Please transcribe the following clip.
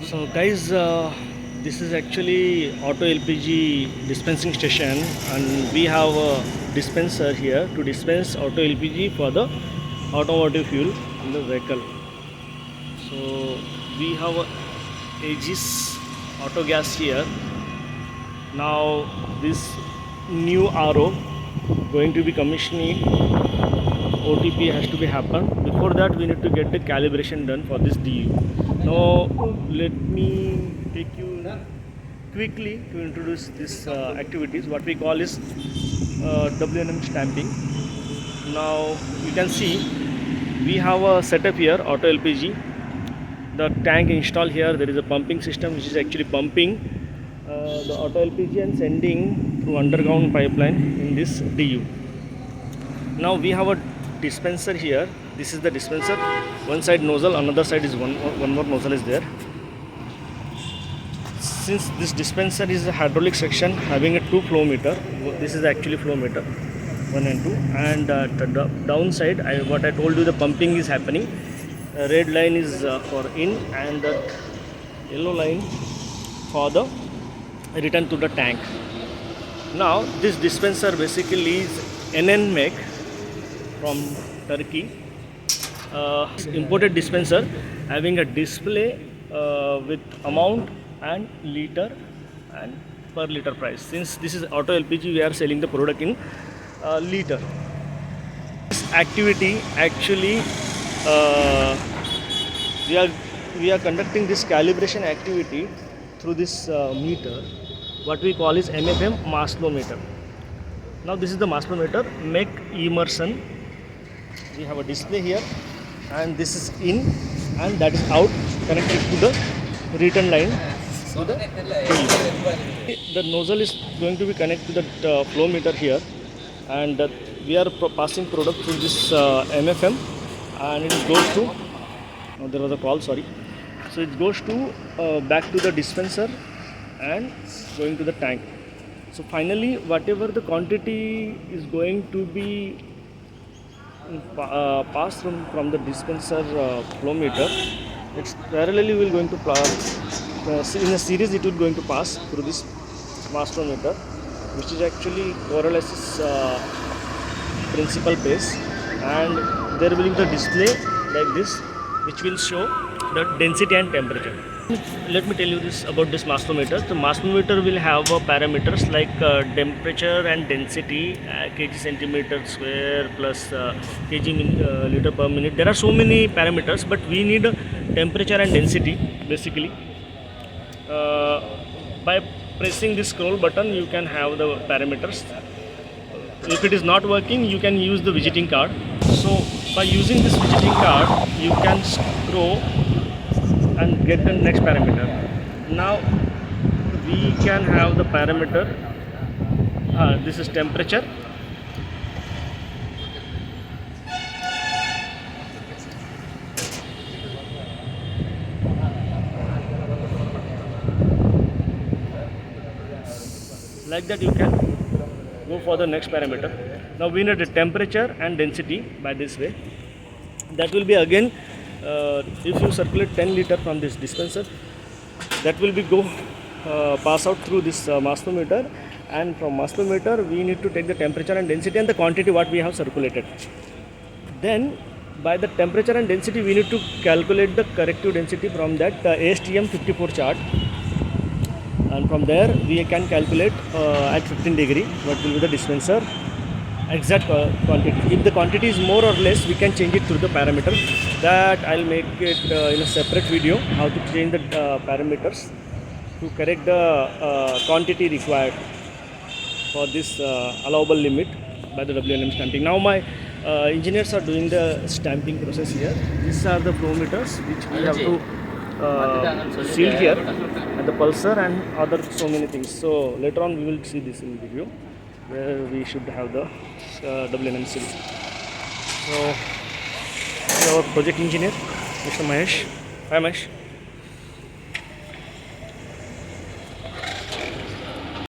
So guys, this is actually auto LPG dispensing station, and we have a dispenser here to dispense auto LPG for the automotive fuel in the vehicle. So we have a Aegis auto gas here. Now this new RO going to be commissioning. OTP has to be happen. Before that, we need to get the calibration done for this DU. Now let me take you quickly to introduce this activities. What we call is WNM stamping. Now you can see we have a setup here, auto LPG. The tank installed here. There is a pumping system which is actually pumping the auto LPG and sending through underground pipeline in this DU. Now we have a dispenser here. This is the dispenser. One side nozzle, another side is one more nozzle is there. Since this dispenser is a hydraulic section having a two flow meter, this is actually flow meter 1 and 2, and the downside, what I told you, the pumping is happening. Red line is for in, and the yellow line for the return to the tank. Now this dispenser basically is NN make from Turkey, imported dispenser having a display with amount and liter and per liter price. Since this is auto LPG, we are selling the product in liter. This activity actually we are conducting this calibration activity through this meter, what we call is MFM mass flow meter. Now this is the mass flow meter, make immersion. We have a display here, and this is in and that is out, connected to the return line to the DU. The nozzle is going to be connected to the flow meter here, and we are passing product through this MFM, and it goes to, there was a call, sorry. So it goes to back to the dispenser and going to the tank. So finally, whatever the quantity is going to be passed from the dispenser flow meter, it's parallelly will going to in a series it will going to pass through this mass flow meter, which is actually pyrolysis principal base, and there will be the display like this, which will show the density and temperature. Let me tell you this about this mass flow meter. The mass flow meter will have parameters like temperature and density, kg centimeter square plus kg liter per minute. There are so many parameters, but we need temperature and density basically. By pressing this scroll button, you can have the parameters. If it is not working, you can use the visiting card. So by using this visiting card, you can scroll and get the next parameter. Now we can have the parameter, this is temperature, like that. You can go for the next parameter. Now we need the temperature and density by this way. That will be again, if you circulate 10 liter from this dispenser, that will be pass out through this mass flow meter, and from mass flow meter we need to take the temperature and density and the quantity what we have circulated. Then by the temperature and density, we need to calculate the corrective density from that ASTM 54 chart, and from there we can calculate at 15 degree what will be the dispenser exact quantity. If the quantity is more or less, we can change it through the parameter. That I'll make it in a separate video, how to change the parameters to correct the quantity required for this allowable limit by the WNM stamping. Now my engineers are doing the stamping process here. These are the flow meters which we have to seal here, and the pulsar and other so many things. So later on we will see this in video where we should have the WNM seal. So our project engineer, Mr. Mahesh. Hi Mahesh.